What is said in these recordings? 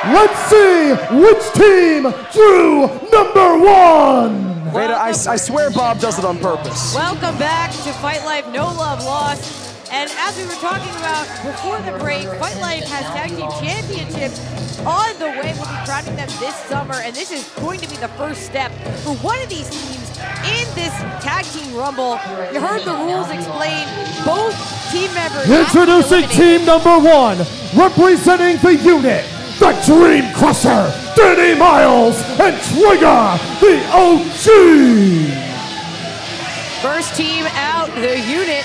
Let's see which team drew number one. Veda, I swear Bob does it on purpose. Welcome back to Fight Life No Love Lost. And as we were talking about before the break, Fight Life has tag team championships on the way. We'll be crowning them this summer, and this is going to be the first step for one of these teams in this tag team rumble. You heard the rules explained. Both team members. Introducing team number one, representing the unit, the Dream Crusher, Danny Miles, and Trigger, the OG. First team out, the unit.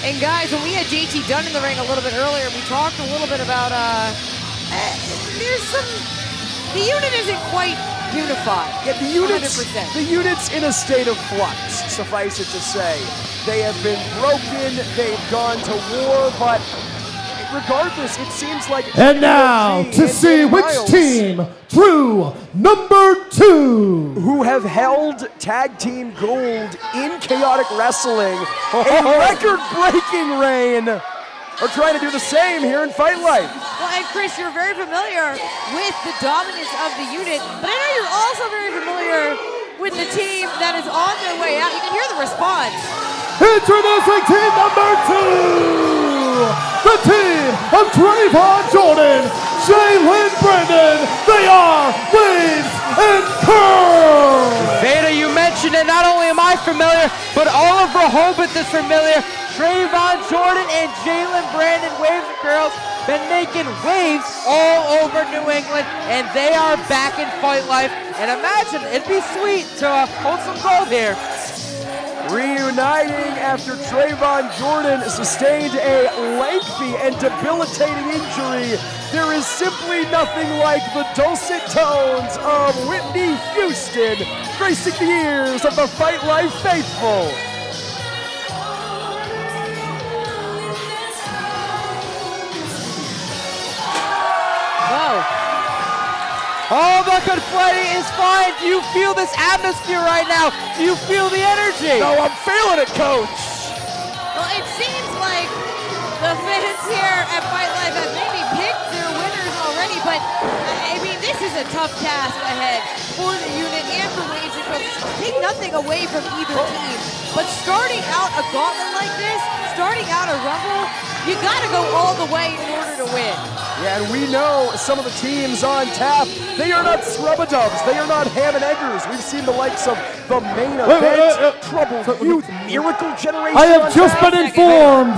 And guys, when we had JT Dunn in the ring a little bit earlier, we talked a little bit about, the unit isn't quite unified. Yeah, the unit's in a state of flux, suffice it to say. They have been broken, they've gone to war, but regardless, it seems like... And now, to see which team drew number two. Who have held tag team gold in chaotic wrestling, a record-breaking reign, are trying to do the same here in Fight Life. Well, and Chris, you're very familiar with the dominance of the unit, but I know you're also very familiar with the team that is on their way out. You can hear the response. Introducing team number two, the team of Trayvon Jordan, Jalen Brandon. They are Waves and Curls. Veda, you mentioned it. Not only am I familiar, but all of Rehoboth is familiar. Trayvon Jordan and Jalen Brandon, Waves and Curls, been making waves all over New England, and they are back in Fight Life. And imagine, it'd be sweet to hold some gold here. Reuniting after Trayvon Jordan sustained a lengthy and debilitating injury, there is simply nothing like the dulcet tones of Whitney Houston gracing the ears of the Fight Life faithful. Oh, the confetti is flying. Do you feel this atmosphere right now? Do you feel the energy? No, I'm feeling it, Coach. Well, it seems like the fans here at Fight Life have maybe picked their winners already, but I mean, this is a tough task ahead for the unit and for Waves and Curls. Take nothing away from either team, but starting out a gauntlet like this, starting out a rumble, you gotta go all the way in order to win. Yeah, and we know some of the teams on tap, they are not scrub-a-dubs, they are not ham and eggers. We've seen the likes of the main event, Troubled Youth, Miracle Generation. I have just been informed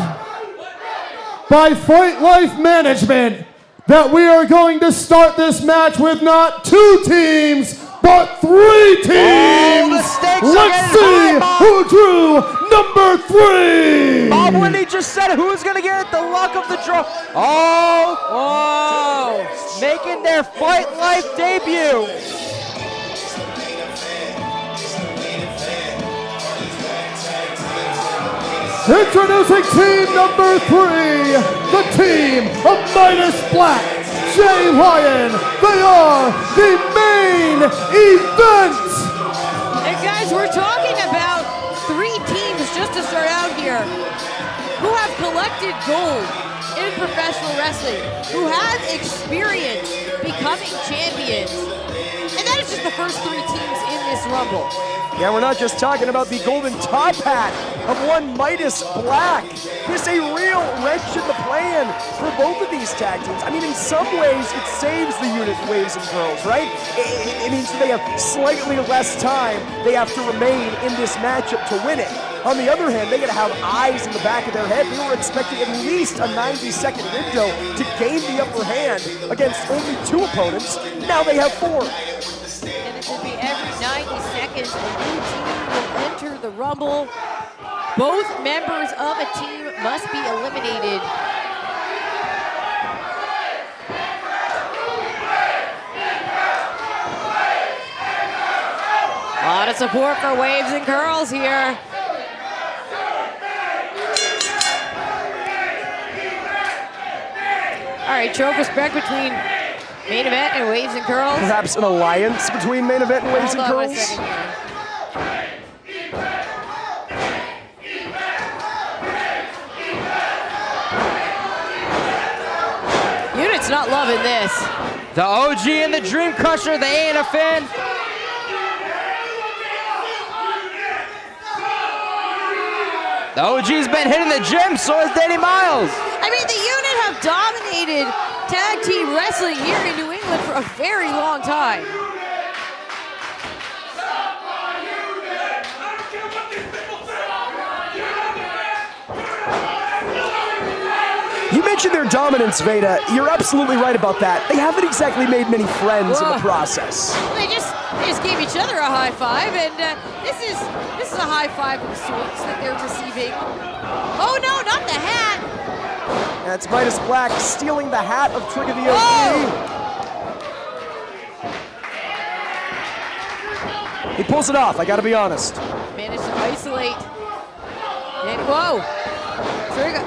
by Fight Life Management that we are going to start this match with not two teams, but three teams. Let's see who drew number three. Bob Whitney just said who's going to get the luck of the draw. Oh, making their Fight Life debut. Introducing team number three, the team of Midas Black, Jay Ryan. They are the main event. And guys, we're talking about three teams just to start out here who have collected gold in professional wrestling, who have experience becoming champions. And that is just the first three teams in this rumble. Yeah, we're not just talking about the golden top hat of one Midas Black. This is a real wrench in the plan for both of these tag teams. I mean, in some ways, it saves the unit Waves and Curls, right? It means they have slightly less time they have to remain in this matchup to win it. On the other hand, they gotta have eyes in the back of their head. They were expecting at least a 90-second window to gain the upper hand against only two opponents. Now they have four. And it will be every 90 seconds a new team will enter the rumble. Both members of a team must be eliminated. A lot of support for Waves and Curls here. All right, show of respect between Main Event and Waves and Curls. Perhaps an alliance between Main Event and Waves and Curls? Hold on a second here. Unit's not loving this. The OG and the Dream Crusher, they ain't a fan. The OG's been hitting the gym, so has Danny Miles. I mean, the unit have dominated tag team wrestling here in New England for a very long time. You mentioned their dominance, Veda. You're absolutely right about that. They haven't exactly made many friends in the process. They just gave each other a high five, and this is a high five of sorts that they're receiving. Oh no, not the hat! That's Midas Black stealing the hat of Trigger the OG. He pulls it off, I gotta be honest. Managed to isolate. And whoa! Trigger.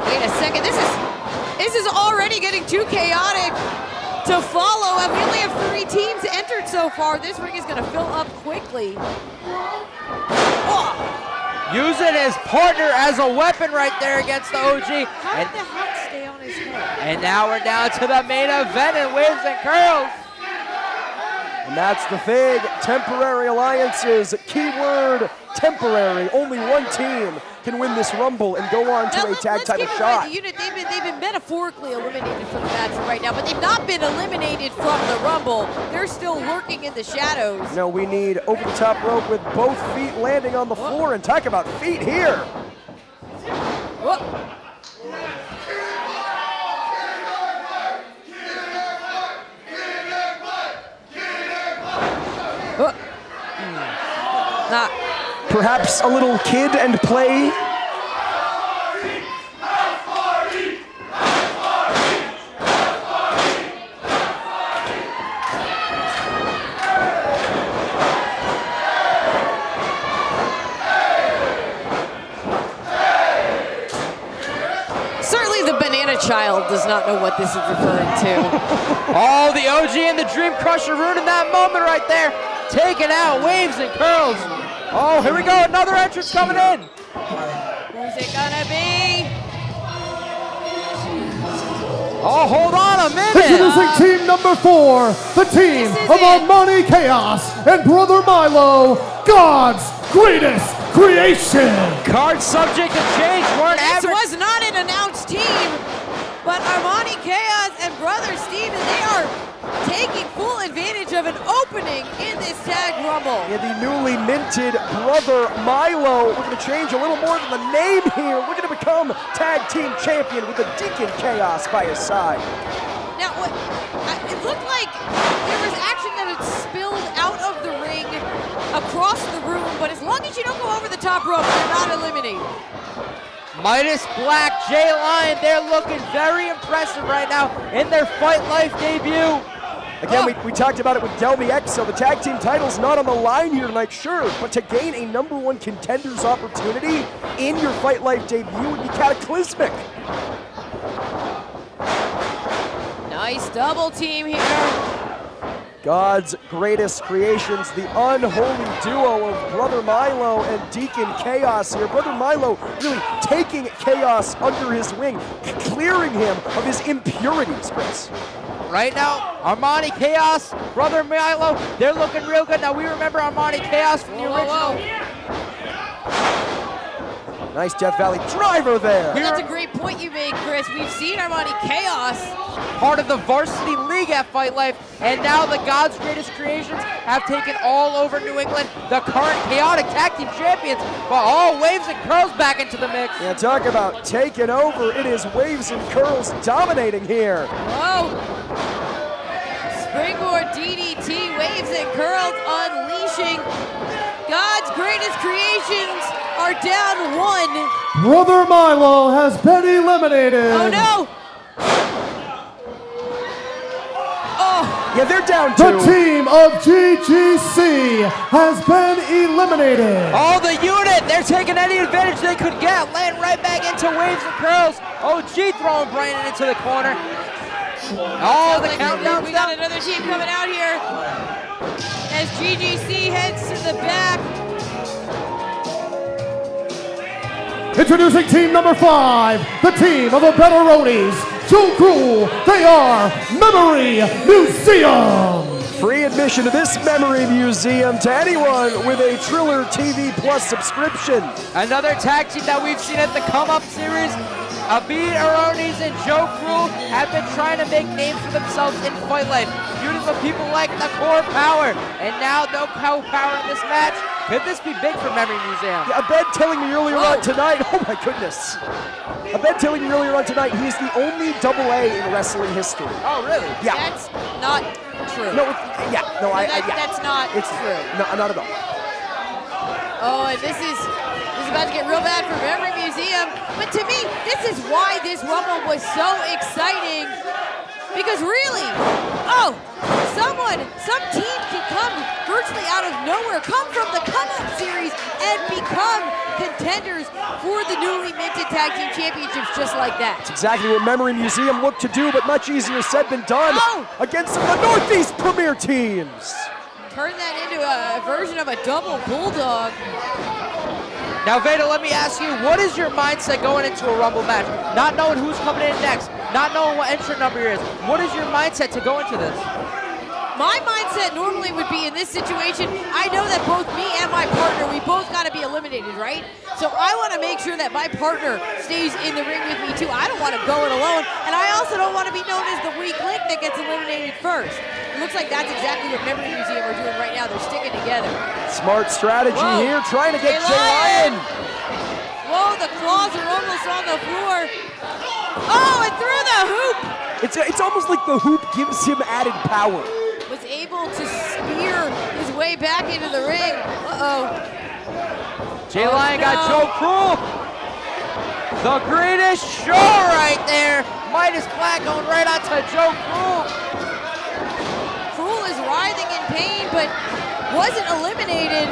Wait a second, this is already getting too chaotic to follow, and we only have 3 teams entered so far. This ring is gonna fill up quickly. Oh. Using his partner as a weapon right there against the OG. How did the hat stay on his head? And now we're down to the main event in Waves and Curls. And that's the thing, temporary alliances, keyword temporary. Only one team can win this Rumble and go on to a tag title shot. Right, the unit, they've been metaphorically eliminated from the match right now, but they've not been eliminated from the Rumble. They're still lurking in the shadows. No, we need over the top rope with both feet landing on the floor, and talk about feet here. Whoa. Not. Perhaps a little kid and play. Certainly the banana child does not know what this is referring to. Oh, the OG and the Dream Crusher ruining that moment right there. Taking out Waves and Curls. Oh, here we go, another entrance coming in. Who's it gonna be? Oh, hold on a minute. Introducing team number 4, the team of Armani Chaos and Brother Milo, God's greatest creation. Card subject to change. This was not an announced team, but Armani Chaos and Brother Steven, they are taking full advantage of an opening in this tag rumble. Yeah, the newly minted Brother Milo. We're going to change a little more than the name here. We're going to become tag team champion with the Deacon Chaos by his side. Now, it looked like there was action that had spilled out of the ring across the room, but as long as you don't go over the top rope, you're not eliminated. Midas Black, Jay Lion, they're looking very impressive right now in their Fight Life debut. Again, we talked about it with Delmi Exo. The tag team title's not on the line here tonight, sure, but to gain a #1 contender's opportunity in your Fight Life debut would be cataclysmic. Nice double team here. God's greatest creations, the unholy duo of Brother Milo and Deacon Chaos here. Brother Milo really taking Chaos under his wing, clearing him of his impurities, Chris. Right now, Armani Chaos, Brother Milo, they're looking real good. Now, we remember Armani Chaos from the original. Nice Death Valley driver there. Well, that's a great point you made, Chris. We've seen Armani Chaos. Part of the varsity league at Fight Life, and now the God's Greatest Creations have taken all over New England, the current chaotic tag team champions, but all Waves and Curls back into the mix. Yeah, talk about taking over. It is Waves and Curls dominating here. Whoa. Springboard DDT, Waves and Curls unleashing. God's Greatest Creations are down 1. Brother Milo has been eliminated. Oh no! Oh! Yeah, they're down 2. The team of GGC has been eliminated. Oh, the unit, they're taking any advantage they could get, laying right back into Waves and Curls. OG throwing Brandon into the corner. Oh, the countdown. We got another team coming out here as GGC heads to the back. Introducing team number 5, the team of the Betteronis, Joe Cruel. They are Memory Museum. Free admission to this Memory Museum to anyone with a Triller TV Plus subscription. Another tag team that we've seen at the Come Up Series. Abid Aronis and Joe Cruel have been trying to make names for themselves in Fight Life, feuding with people like the Core Power. And now no Power in this match. Could this be big for Memory Museum? Yeah, Abed telling me earlier on tonight, oh my goodness. Abed telling me earlier on tonight, he's the only AA in wrestling history. Oh, really? Yeah. That's not true. No, That's not true. No, not at all. Oh, and this is about to get real bad for Memory Museum. But to me, this is why this Rumble was so exciting. Because really, some team can come virtually out of nowhere, come from the Come Up Series and become contenders for the newly minted Tag Team Championships just like that. That's exactly what Memory Museum looked to do, but much easier said than done against some of the Northeast Premier teams. Turn that into a version of a double bulldog. Now, Veda, let me ask you, what is your mindset going into a Rumble match? Not knowing who's coming in next, not knowing what entrant number is. What is your mindset to go into this? My mindset normally would be in this situation, I know that both me and my partner, we both got to be eliminated, right? So I want to make sure that my partner stays in the ring with me too. I don't want to go it alone, and I also don't want to be known as the weak link that gets eliminated first. It looks like that's exactly what Memory Museum are doing right now. They're sticking together. Smart strategy here, trying to get Jay Lion. Whoa, the claws are almost on the floor. Oh, and through the hoop. It's almost like the hoop gives him added power. Was able to spear his way back into the ring. Jay Lion got Joe Cruel. The greatest show right there. Midas Black going right onto Joe Cruel. Cruel is writhing in pain, but wasn't eliminated.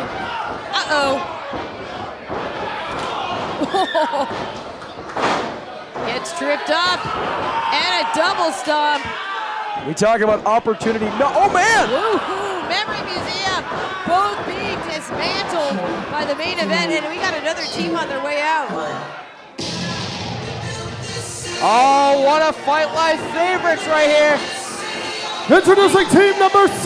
Gets tripped up, and a double stomp. We talk about opportunity. No, oh man! Woohoo! Memory Museum, both being dismantled by the main event, and we got another team on their way out. Oh, one of Fight Life favorites right here. Introducing team number 6,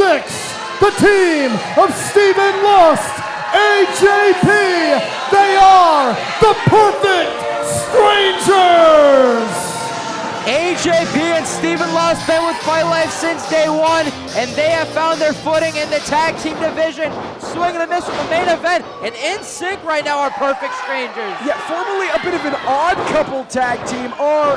the team of Stephen Lust, AJP. They are the Perfect Strangers. AJP and Stephen Lust been with Fight Life since day one, and they have found their footing in the tag team division. Swing and a miss from the main event, and in sync right now are Perfect Strangers. Yeah, formerly a bit of an odd couple tag team, were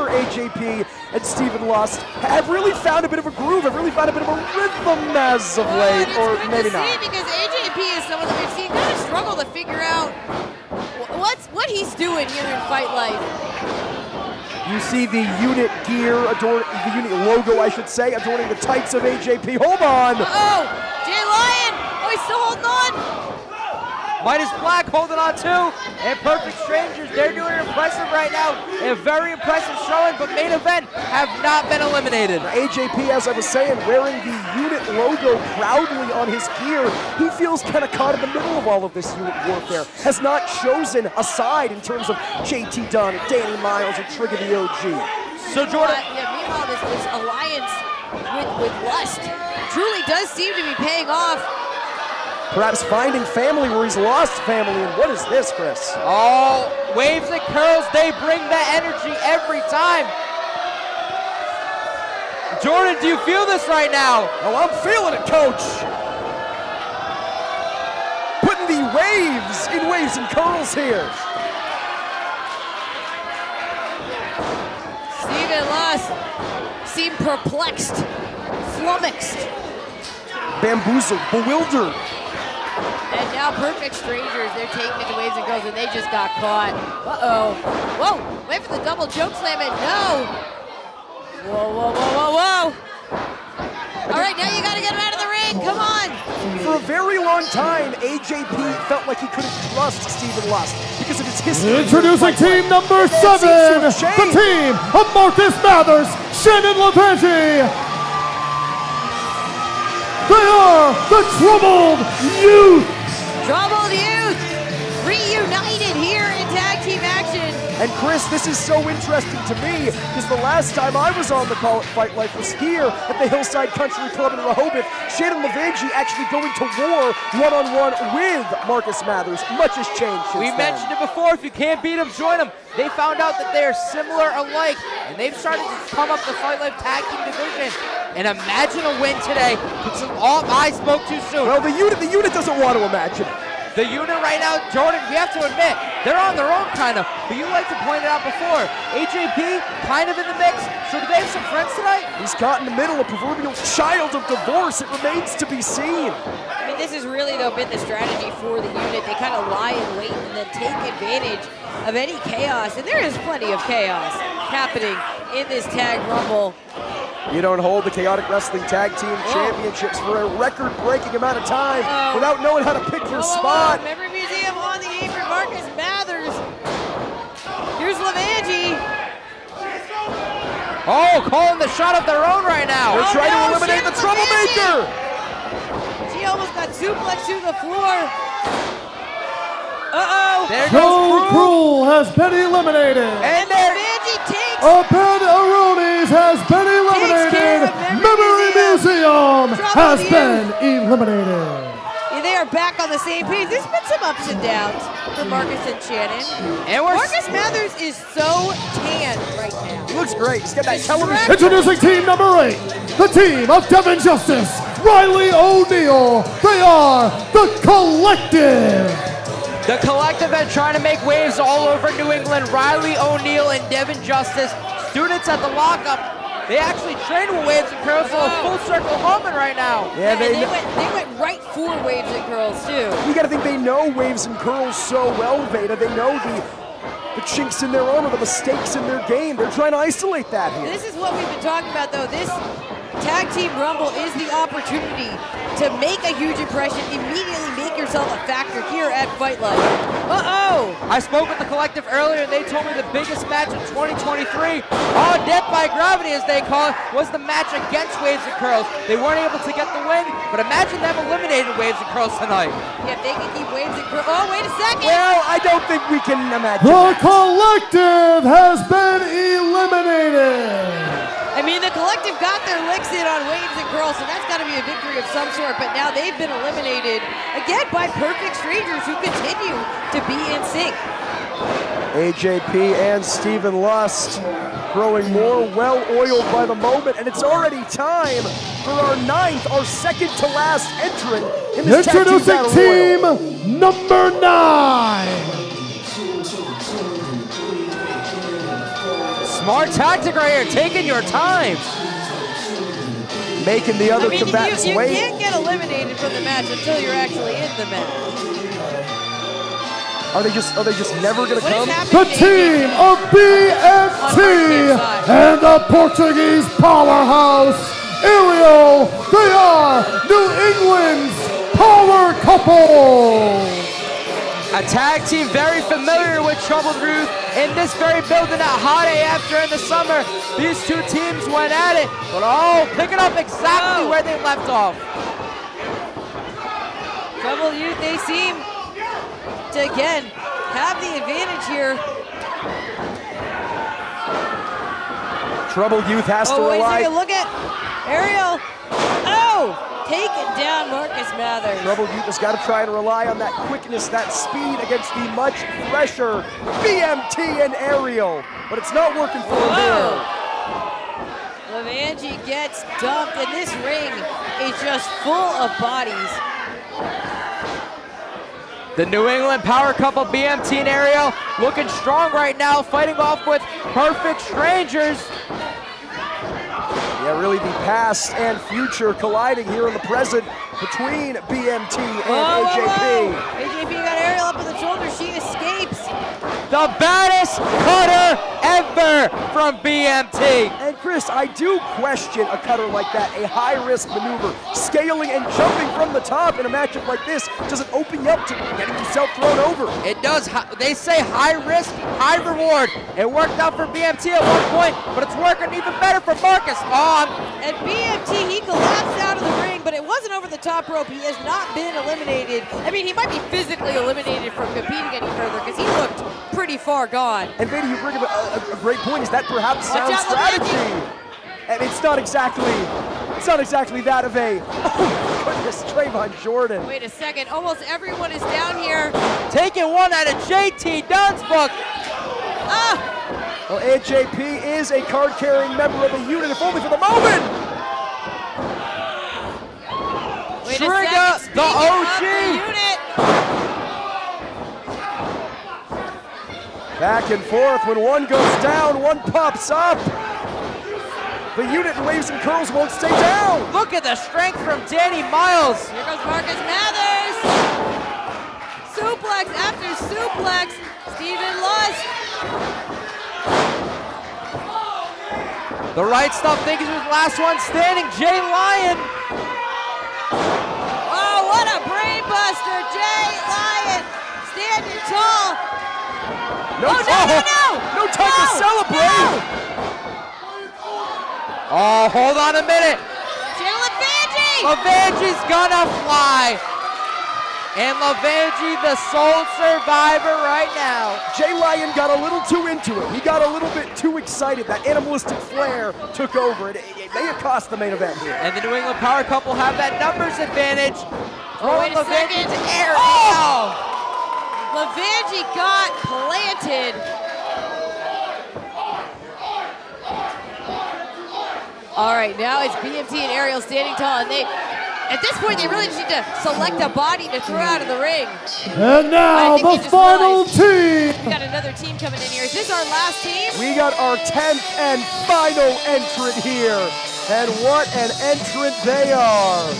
AJP and Stephen Lust, have really found a bit of a groove, have really found a bit of a rhythm as of late, or maybe not. Because AJP is someone that we've seen kind of struggle to figure out what he's doing here in Fight Life. You see the unit gear, the unit logo, I should say, adorning the tights of AJP. Hold on! Jay Lion! Oh, he's still holding on! Midas Black holding on too, and Perfect Strangers, they're doing impressive right now. A very impressive showing, but main event have not been eliminated. AJP, as I was saying, wearing the unit logo proudly on his gear, he feels kind of caught in the middle of all of this unit warfare. Has not chosen a side in terms of JT Dunn, Danny Miles, or Trigger the OG. So Jordan... meanwhile, this alliance with Lust truly does seem to be paying off. Perhaps finding family where he's lost family. And what is this, Chris? Oh, waves and curls, they bring that energy every time. Jordan, do you feel this right now? Oh, I'm feeling it, Coach. Putting the waves in waves and curls here. Stephen Lust seemed perplexed, flummoxed. Bamboozled, bewildered. And now Perfect Strangers, they're taking it to waves and curls, and they just got caught. Whoa, wait for the double choke slam, and no. Whoa. All right, now you got to get him out of the ring, come on. For a very long time, AJP felt like he couldn't trust Stephen Lust because of his history. Introducing team number 7, the team of Marcus Mathers, Shannon LeVangie. They are the Troubled Youth. Troubled Youth reunited here in tag team action. And Chris, this is so interesting to me because the last time I was on the call at Fight Life was here at the Hillside Country Club in Rehoboth. Shannon LeVangie actually going to war one-on-one with Marcus Mathers. Much has changed since We mentioned it before. If you can't beat them, join them. They found out that they are similar alike, and they've started to come up the Fight Life Tag Team division. And imagine a win today. I spoke too soon. Well, the unit doesn't want to imagine. The unit right now, Jordan, we have to admit, they're on their own kind of, but you like to point it out before. AJP kind of in the mix, so do they have some friends tonight? He's caught in the middle, a proverbial child of divorce. It remains to be seen. I mean, this has really, though, been the strategy for the unit. They kind of lie in wait and then take advantage of any chaos, and there is plenty of chaos happening in this Tag Rumble. You don't hold the Chaotic Wrestling Tag Team Championships for a record-breaking amount of time without knowing how to pick your spot. Memory Museum on the apron, Marcus Mathers. Here's LeVangie. Oh, calling the shot of their own right now. They're trying to eliminate the troublemaker. She almost got suplexed to the floor. Uh-oh. There Joe goes Cruel has been eliminated. And LeVangie takes. Abed Aronis has been eliminated. Memory Museum has been eliminated. They are back on the same page. There's been some ups and downs for Marcus and Shannon. And Marcus Mathers is so tan right now. He looks great. He's got that television. Introducing team number 8, the team of Devin Justice, Riley O'Neal. They are the Collective. The Collective been trying to make waves all over New England. Riley O'Neal and Devin Justice, students at the lockup. They actually train with Waves and Curls, so a full circle humming right now. Yeah, they went right for Waves and Curls too. You got to think they know Waves and Curls so well, Veda. They know the chinks in their armor, the mistakes in their game. They're trying to isolate that here. This is what we've been talking about, though. This Tag Team Rumble is the opportunity to make a huge impression, immediately make yourself a factor here at Fight Life. Uh-oh! I spoke with the Collective earlier, and they told me the biggest match in 2023, on Death by Gravity as they call it, was the match against Waves and Curls. They weren't able to get the win, but imagine them eliminating Waves and Curls tonight. Yeah, if they can keep Waves and Curls. Oh, wait a second! Well, I don't think we can imagine The that. Collective has been eliminated. I mean, the Collective got their licks in on Waves and Curls, so that's got to be a victory of some sort, but now they've been eliminated, again, by perfect strangers who continue to be in sync. AJP and Stephen Lust growing more well-oiled by the moment, and it's already time for our 9th, our second to last entrant in this Introducing Tag Team Battle Royal. team number 9. Smart tactic right here, taking your time. Making the other combatants you wait. can't get eliminated from the match until you're actually in the match. Are they just never gonna come? The team of BMT and the Portuguese powerhouse, Ariel. They are New England's power couple. A tag team very familiar with Troubled Youth in this very building at Hot AF during the summer. These two teams went at it, but picking up exactly where they left off. Troubled Youth, they seem to, again, have the advantage here. Troubled Youth has to Wait a rely. second, look at Ariel. Oh! Taking down Marcus Mathers. Troubled Youth has got to try and rely on that quickness, that speed against the much fresher BMT and Ariel. But it's not working for him there. LeVangie gets dumped, and this ring is just full of bodies. The New England power couple, BMT and Ariel, looking strong right now, fighting off with perfect strangers. Yeah, really the past and future colliding here in the present between BMT and AJP. AJP got Ariel up on the shoulder. She escapes. The baddest cutter ever from BMT. And Chris, I do question a cutter like that, a high-risk maneuver. Scaling and jumping from the top in a matchup like this doesn't open you up to getting yourself thrown over. It does. They say high risk, high reward. It worked out for BMT at one point, but it's working even better for Marcus. And BMT, he collapsed out of the ring, but it wasn't over the top rope. He has not been eliminated. I mean, he might be physically eliminated from competing any further because he looked pretty far gone. And Vader, you bring up a great point. Is that perhaps sound out, strategy? And it's not exactly that of a, oh my goodness, Trayvon Jordan. Wait a second, almost everyone is down here. Taking one out of JT Dunn's book. Well, AJP is a card-carrying member of the unit, if only for the moment. Trigger the OG. Back and forth. When one goes down, one pops up. The unit in waves and curls won't stay down. Look at the strength from Danny Miles. Here goes Marcus Mathers. Suplex after suplex. Stephen Lust. The right stuff thinks he was the last one standing. Jay Lyon. Oh, what a brain buster. Jay Lyon standing tall. No time to celebrate. Oh, hold on a minute. LeVangie! LeVangie's gonna fly. And LeVangie, the sole survivor right now. Jay Lyon got a little too into it. He got a little bit too excited. That animalistic flair took over. It may have cost the main event here. And the New England Power Couple have that numbers advantage. Wait a LeVangie second. to Ariel. Oh! LeVangie got planted. All right, now it's BMT and Ariel standing tall, and at this point, they really just need to select a body to throw out of the ring. And now the final team. We got another team coming in here. Is this our last team? We got our 10th and final entrant here. And what an entrant they are.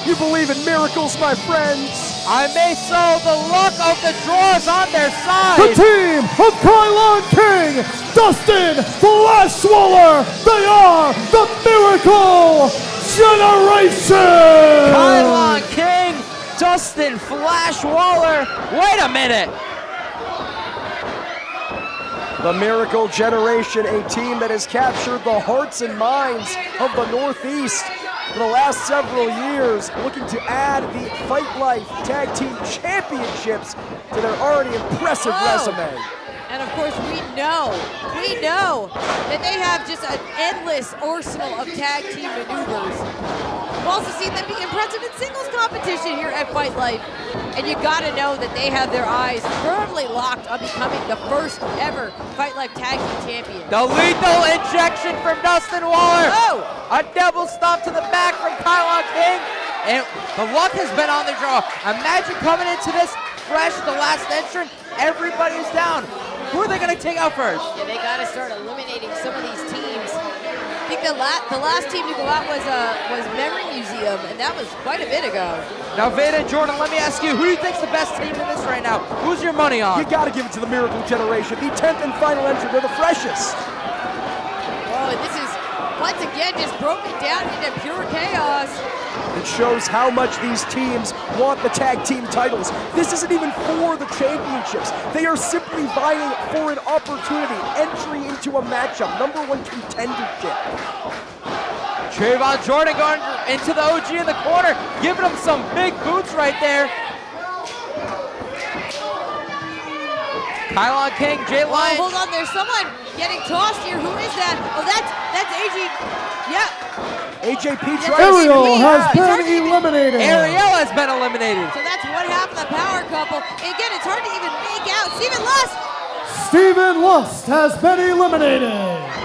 You believe in miracles, my friends? I may so. The luck of the draw is on their side. The team of Kylon King, Dustin Flashwaller. They are the Miracle Generation. Kylon King, Dustin Flashwaller. Wait a minute. The Miracle Generation, a team that has captured the hearts and minds of the Northeast for the last several years, looking to add the Fight Life Tag Team Championships to their already impressive resume. And of course, we know that they have just an endless arsenal of tag team maneuvers. We've also seen them be impressive in singles competition here at Fight Life. And you gotta know that they have their eyes firmly locked on becoming the first ever Fight Life Tag Team Champion. The lethal injection from Dustin Waller. Oh! A double stomp to the back from Kylon King. And the luck has been on the draw. Imagine coming into this fresh, the last entrant, everybody's down. Who are they gonna take out first? Yeah, they gotta start eliminating some of these teams. I think the last team to go out was Memory Museum, and that was quite a bit ago. Now, Vader and Jordan, let me ask you, who do you think's the best team in this right now? Who's your money on? You gotta give it to the Miracle Generation, the 10th and final entrant. They're the freshest. Oh, and this is once again just broken down into pure chaos. It shows how much these teams want the tag team titles. This isn't even for the championships. They are simply vying for an opportunity, entry into a matchup, #1 contendership. Trayvon Jordan going into the OG in the corner, giving him some big boots right there. Kylon King, Jay Lyon. Oh, hold on, there's someone getting tossed here. Who is that? Oh, that's AJ. Yeah. AJP Ariel has been eliminated. Ariel has been eliminated. So that's one half of the power couple. Again, it's hard to even make out. Stephen Lust has been eliminated.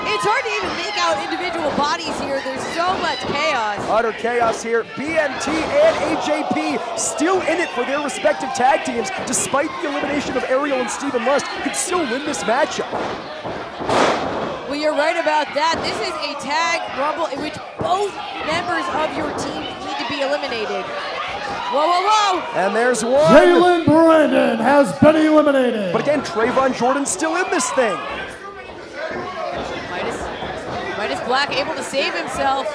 It's hard to even make out individual bodies here. There's so much chaos. Utter chaos here. BMT and AJP still in it for their respective tag teams. Despite the elimination of Ariel and Stephen Lust, could still win this matchup. Well, you're right about that. This is a tag rumble in which both members of your team need to be eliminated. Whoa, whoa, whoa! And there's one. Jalen Brandon has been eliminated. But again, Trayvon Jordan's still in this thing. Midas Black able to save himself.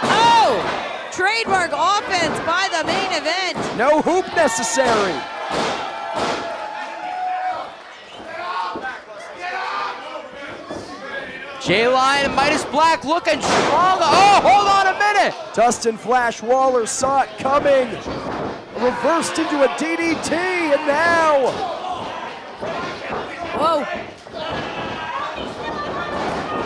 Oh! Trademark offense by the main event. No hoop necessary. J-Line and Midas Black looking strong. Oh, hold on a minute. Dustin Flash Waller saw it coming. Reversed into a DDT, and now. Whoa.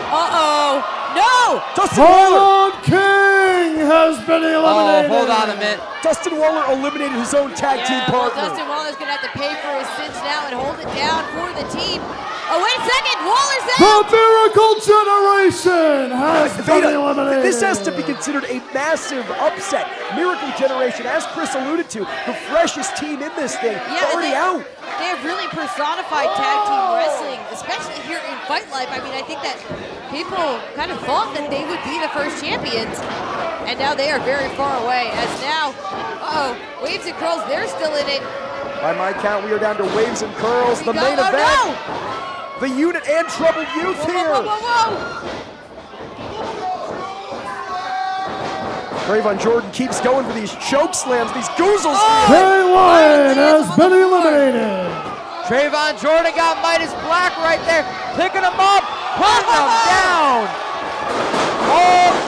Uh-oh. No! Dustin Waller. King has been eliminated. Oh, hold on a minute. Dustin Waller eliminated his own tag team Well, partner. Dustin Waller's going to have to pay for his sins now and hold it down for the team. Oh, wait a second. Waller's The out. Miracle Generation has been eliminated. This has to be considered a massive upset. Miracle Generation, as Chris alluded to, the freshest team in this thing, already out. They have really personified tag team wrestling, especially here in Fight Life. I mean, I think that people kind of thought that they would be the first champions, and now they are very far away. As now, Waves and Curls, they're still in it. By my count, we are down to Waves and Curls, the main event. No. The Unit and Troubled Youth here. Whoa. Trayvon Jordan keeps going for these choke slams, these goozles. J-Line has been eliminated. Trayvon Jordan got Midas Black right there, picking him up, putting him down.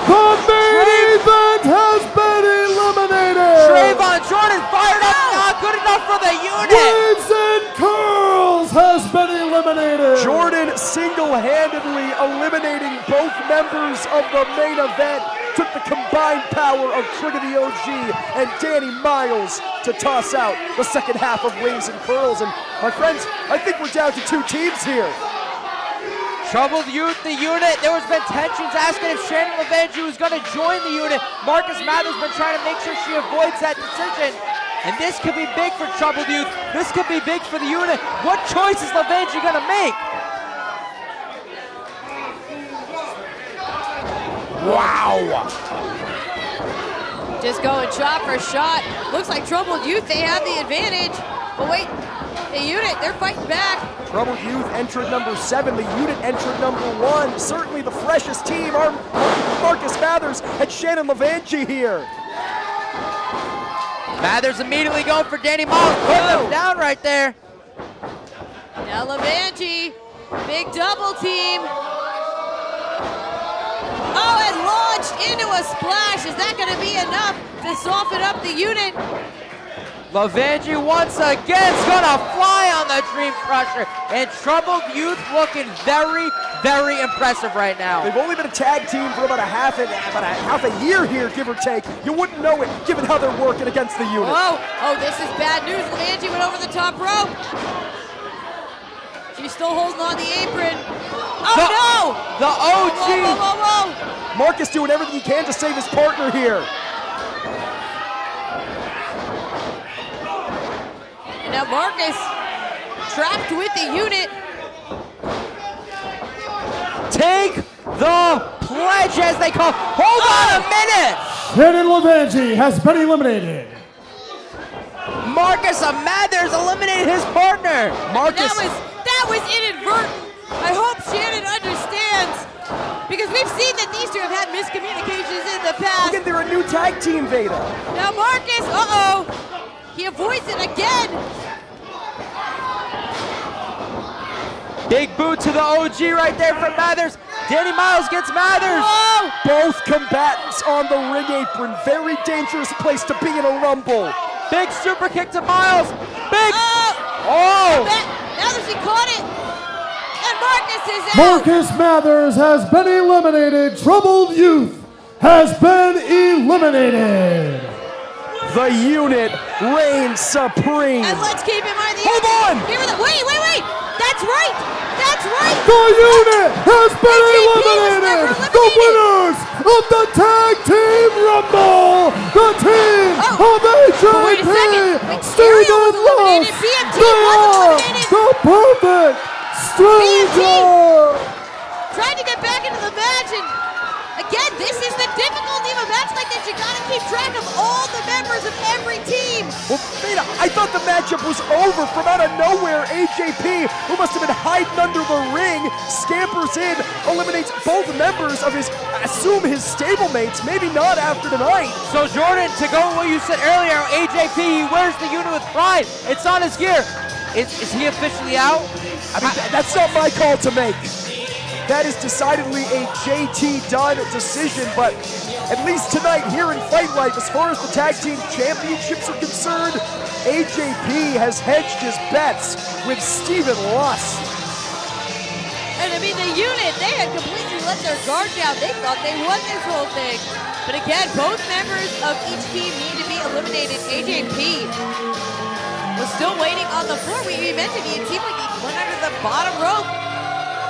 The main event has been eliminated. Trayvon Jordan fired up, not good enough for the Unit. Waves and Curls has been eliminated. Jordan single-handedly eliminating both members of the main event. Took the combined power of Trigger the OG and Danny Miles to toss out the second half of Waves and Curls. And my friends, I think we're down to two teams here. Troubled Youth, the Unit. There was been tensions asking if Shannon LeVangie was going to join the Unit. Marcus Mathers been trying to make sure she avoids that decision. And this could be big for Troubled Youth. This could be big for the Unit. What choice is LeVangie going to make? Wow. Just going shot for shot. Looks like Troubled Youth, they have the advantage. But wait, the Unit, they're fighting back. Troubled Youth entered number 7. The Unit entered number 1. Certainly the freshest team are Marcus Mathers and Shannon LeVangie here. Mathers immediately going for Danny Miles. Put him down right there. Now LeVangie, big double team. Oh, and launched into a splash. Is that going to be enough to soften up the Unit? LeVangie once again is going to fly on the Dream Crusher. And Troubled Youth looking very, very impressive right now. They've only been a tag team for about a half a year here, give or take. You wouldn't know it, given how they're working against the Unit. Oh, this is bad news. LeVangie went over the top rope. She's still holding on the apron. Oh, no! The OG! Whoa. Marcus doing everything he can to save his partner here. And now Marcus trapped with the Unit. Take the pledge, as they call. Hold on a minute! Shannon LeVangie has been eliminated. Marcus Mathers eliminated his partner. Marcus. That was inadvertent. I hope Shannon understands, because we've seen that these two have had miscommunications in the past. Again, they're a new tag team, Veda. Now Marcus, he avoids it again. Big boot to the OG right there from Mathers. Danny Miles gets Mathers. Oh! Both combatants on the ring apron. Very dangerous place to be in a rumble. Big super kick to Miles. Big. Mathers, he caught it. And Marcus is out. Marcus Mathers has been eliminated. Troubled Youth has been eliminated. The Unit reigns supreme. And let's keep in mind the Hold on! Wait. That's right. The Unit has been eliminated. The winners of the Tag Team Rumble. The team of Wait a second. AJP. Steven Ariel was eliminated. Ross. BMT They was are eliminated. the perfect stranger. Trying to get back into the match, and again, this is the difficulty of a match like this. You gotta keep track of all the members of every team. Well, Veda, I thought the matchup was over. From out of nowhere, AJP, who must have been hiding under the ring, scampers in, eliminates both members of his, assume his stablemates, maybe not after tonight. So Jordan, to go with what you said earlier, AJP, he wears the Unit with pride. It's on his gear. Is he officially out? I mean, that's not my call to make. that is decidedly a JT Dunn decision, but at least tonight here in Fight Life, as far as the tag team championships are concerned, AJP has hedged his bets with Steven Lust. And I mean, the unit, they had completely let their guard down. They thought they won this whole thing. But again, both members of each team need to be eliminated. AJP was still waiting on the floor. We mentioned it seemed like he went under the bottom rope.